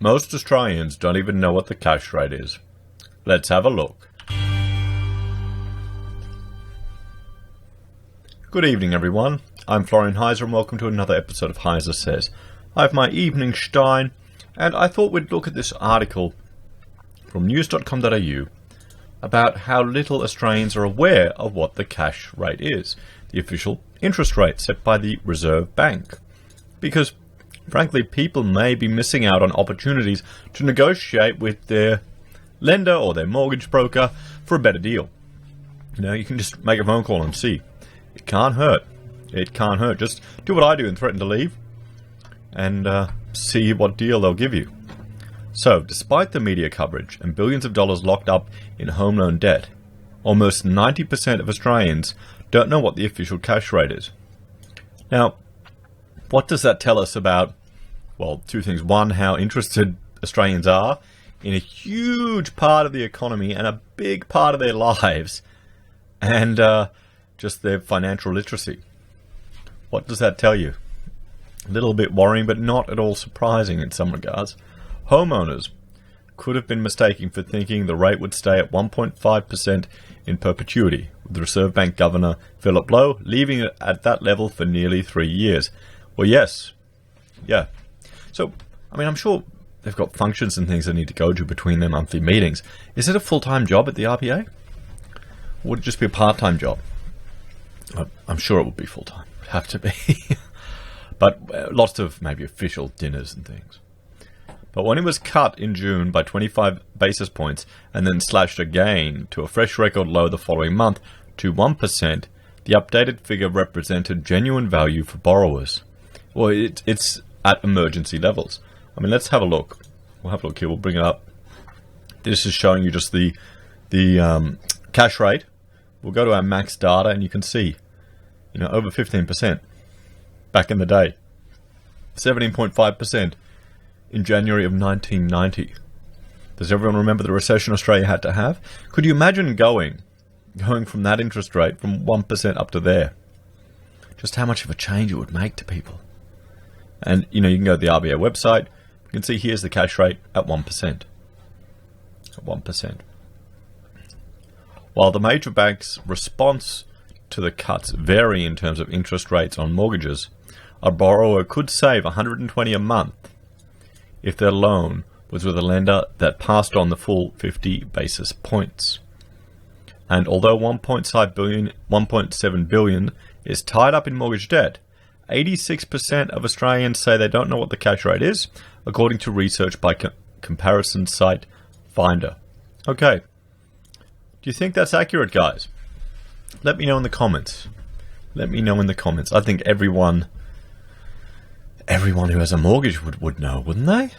Most Australians don't even know what the cash rate is. Let's have a look. Good evening, everyone. I'm Florian Heise, and welcome to another episode of Heise Says. I have my evening stein, and I thought we'd look at this article from news.com.au about how little Australians are aware of what the cash rate is, the official interest rate set by the Reserve Bank. Because, frankly, people may be missing out on opportunities to negotiate with their lender or their mortgage broker for a better deal. You know, you can just make a phone call and see. It can't hurt. It can't hurt. Just do what I do and threaten to leave and see what deal they'll give you. So, despite the media coverage and billions of dollars locked up in home loan debt, almost 90% of Australians don't know what the official cash rate is. Now, what does that tell us about, well, two things. One, how interested Australians are in a huge part of the economy and a big part of their lives, and just their financial literacy. What does that tell you? A little bit worrying, but not at all surprising in some regards. Homeowners could have been mistaken for thinking the rate would stay at 1.5% in perpetuity, with the Reserve Bank Governor Philip Lowe leaving it at that level for nearly 3 years. Well, yes. Yeah. So, I mean, I'm sure they've got functions and things they need to go to between their monthly meetings. Is it a full-time job at the RBA? Or would it just be a part-time job? I'm sure it would be full-time. It would have to be. But lots of maybe official dinners and things. But when it was cut in June by 25 basis points and then slashed again to a fresh record low the following month to 1%, the updated figure represented genuine value for borrowers. Well, it's at emergency levels. I mean, let's have a look. We'll have a look here. We'll bring it up. This is showing you just the cash rate. We'll go to our max data, and you can see, you know, over 15% back in the day. 17.5% in January of 1990. Does everyone remember the recession Australia had to have? Could you imagine going from that interest rate from 1% up to there? Just how much of a change it would make to people. And, you know, you can go to the RBA website. You can see here's the cash rate at 1%. At 1%. While the major banks' response to the cuts vary in terms of interest rates on mortgages, a borrower could save $120 a month if their loan was with a lender that passed on the full 50 basis points. And although $1.7 billion is tied up in mortgage debt, 86% of Australians say they don't know what the cash rate is, according to research by comparison site Finder. Okay. Do you think that's accurate, guys? Let me know in the comments. Let me know in the comments. I think everyone who has a mortgage would know, wouldn't they?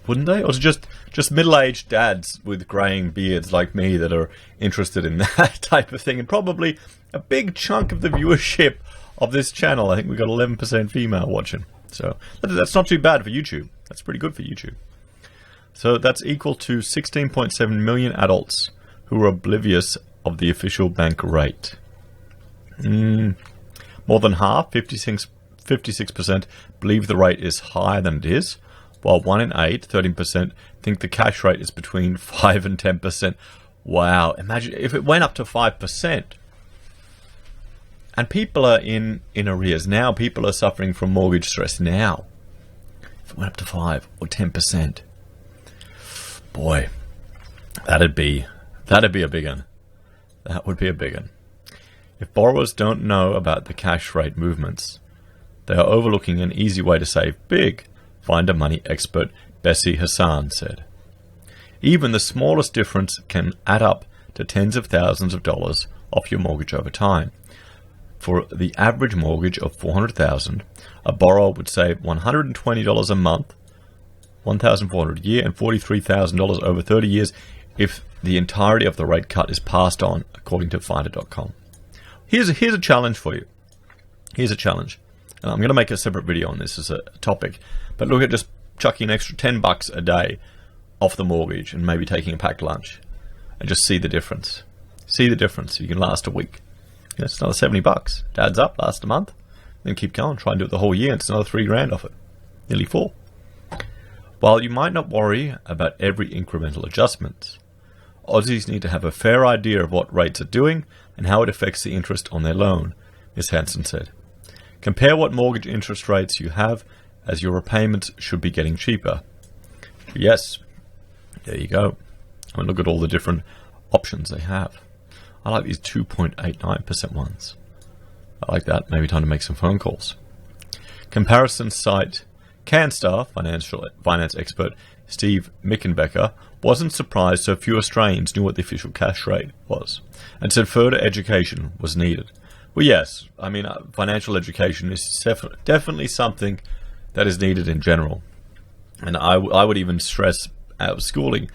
Wouldn't they? Or is it just middle-aged dads with greying beards like me that are interested in that type of thing? And probably a big chunk of the viewership of this channel. I think we've got 11% female watching. So that's not too bad for YouTube. That's pretty good for YouTube. So that's equal to 16.7 million adults who are oblivious of the official bank rate. More than half, 56%, believe the rate is higher than it is, while 1 in 8, 13%, think the cash rate is between 5 and 10%. Wow, imagine if it went up to 5%. And people are in arrears now. People are suffering from mortgage stress now. If it went up to 5 or 10%, boy, that'd be a big one. That would be a big one. If borrowers don't know about the cash rate movements, they are overlooking an easy way to save big, Finder money expert Bessie Hassan said. Even the smallest difference can add up to tens of thousands of dollars off your mortgage over time. For the average mortgage of $400,000, a borrower would save $120 a month, $1,400 a year, and $43,000 over 30 years if the entirety of the rate cut is passed on, according to Finder.com. Here's a challenge for you. Here's a challenge. And I'm going to make a separate video on this as a topic. But look at just chucking an extra $10 a day off the mortgage and maybe taking a packed lunch. And just see the difference. See the difference. You can last a week. It's another $70. It adds up, last a month. Then keep going. Try and do it the whole year. And it's another $3,000 off it. Nearly $4,000. While you might not worry about every incremental adjustment, Aussies need to have a fair idea of what rates are doing and how it affects the interest on their loan, Ms. Hansen said. Compare what mortgage interest rates you have, as your repayments should be getting cheaper. Yes, there you go. I mean, look at all the different options they have. I like these 2.89% ones. I like that. Maybe time to make some phone calls. Comparison site CanStar finance expert Steve Mickenbecker wasn't surprised so few Australians knew what the official cash rate was, and said further education was needed. Well, yes, I mean, financial education is definitely something that is needed in general. And I would even stress schooling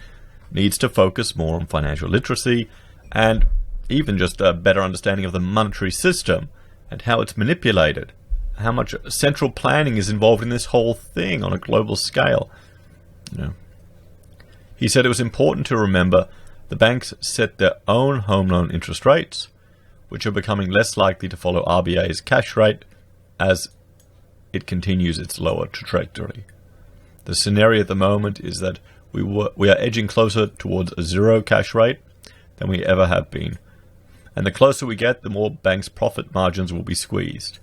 needs to focus more on financial literacy and even just a better understanding of the monetary system and how it's manipulated, how much central planning is involved in this whole thing on a global scale. He said it was important to remember the banks set their own home loan interest rates, which are becoming less likely to follow RBA's cash rate as it continues its lower trajectory. The scenario at the moment is that we are edging closer towards a zero cash rate than we ever have been. And the closer we get, the more banks' profit margins will be squeezed,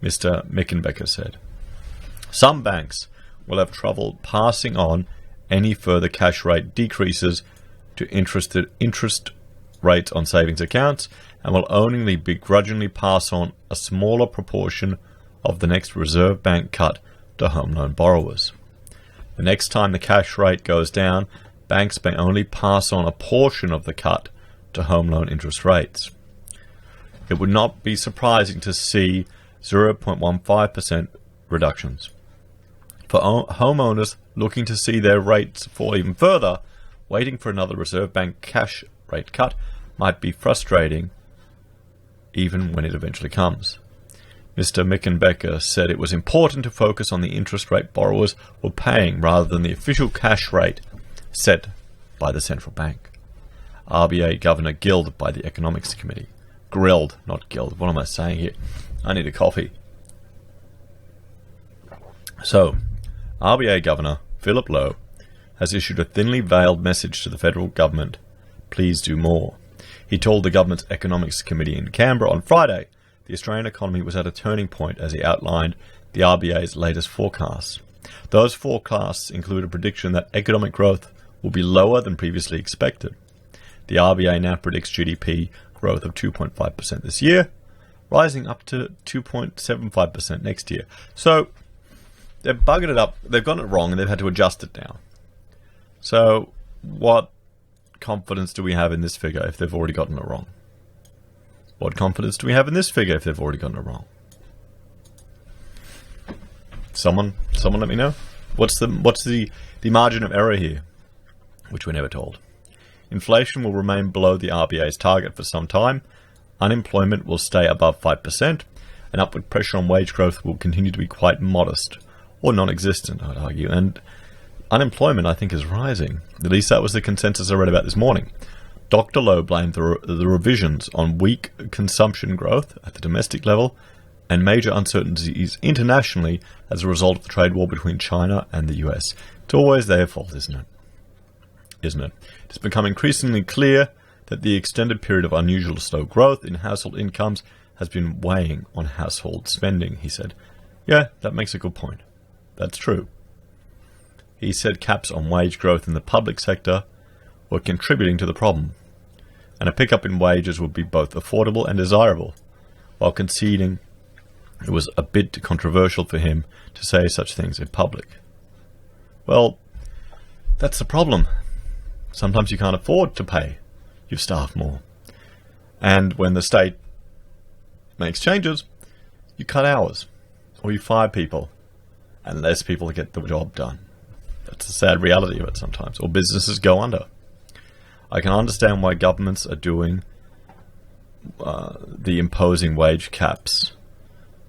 Mr. Mickenbecker said. Some banks will have trouble passing on any further cash rate decreases to interest rates on savings accounts and will only begrudgingly pass on a smaller proportion of the next Reserve Bank cut to home loan borrowers. The next time the cash rate goes down, banks may only pass on a portion of the cut to home loan interest rates. It would not be surprising to see 0.15% reductions. For homeowners looking to see their rates fall even further, waiting for another Reserve Bank cash rate cut might be frustrating even when it eventually comes. Mr. Mickenbecker said it was important to focus on the interest rate borrowers were paying rather than the official cash rate set by the central bank. RBA Governor grilled by the Economics Committee. Grilled, not guild. What am I saying here? I need a coffee. So, RBA Governor Philip Lowe has issued a thinly veiled message to the federal government. Please do more. He told the government's Economics Committee in Canberra on Friday the Australian economy was at a turning point as he outlined the RBA's latest forecasts. Those forecasts include a prediction that economic growth will be lower than previously expected. The RBA now predicts GDP growth of 2.5% this year, rising up to 2.75% next year. So they've buggered it up, they've gotten it wrong, and they've had to adjust it now. So what confidence do we have in this figure if they've already gotten it wrong? What confidence do we have in this figure if they've already gotten it wrong? Someone let me know. What's the margin of error here? Which we're never told. Inflation will remain below the RBA's target for some time. Unemployment will stay above 5%, and upward pressure on wage growth will continue to be quite modest, or non-existent, I'd argue. And unemployment, I think, is rising. At least that was the consensus I read about this morning. Dr. Lowe blamed the revisions on weak consumption growth at the domestic level and major uncertainties internationally as a result of the trade war between China and the US. It's always their fault, isn't it? It's become increasingly clear that the extended period of unusual slow growth in household incomes has been weighing on household spending, he said. Yeah, that makes a good point. That's true. He said caps on wage growth in the public sector were contributing to the problem, and a pickup in wages would be both affordable and desirable, while conceding it was a bit controversial for him to say such things in public. Well, that's the problem. Sometimes you can't afford to pay your staff more. And when the state makes changes, you cut hours, or you fire people, and less people get the job done. That's the sad reality of it sometimes. Or businesses go under. I can understand why governments are doing the imposing wage caps,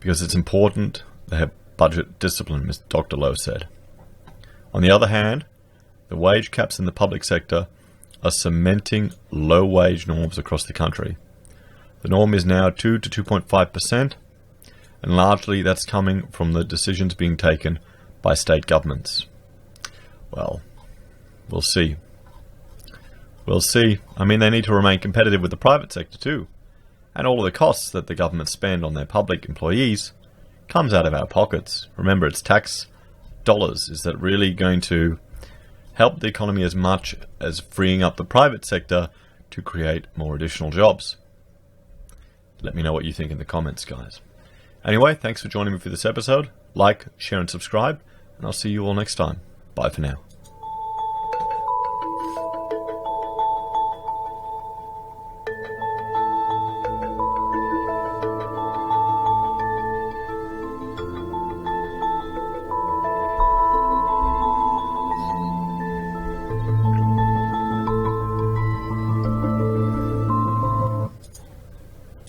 because it's important they have budget discipline, Mr. Dr. Lowe said. On the other hand, the wage caps in the public sector are cementing low wage norms across the country. The norm is now 2 to 2.5%, and largely that's coming from the decisions being taken by state governments. well, we'll see. We'll see. I mean, they need to remain competitive with the private sector too. And all of the costs that the government spend on their public employees comes out of our pockets. Remember, it's tax dollars. Is that really going to help the economy as much as freeing up the private sector to create more additional jobs? Let me know what you think in the comments, guys. Anyway, thanks for joining me for this episode. Like, share and subscribe, and I'll see you all next time. Bye for now.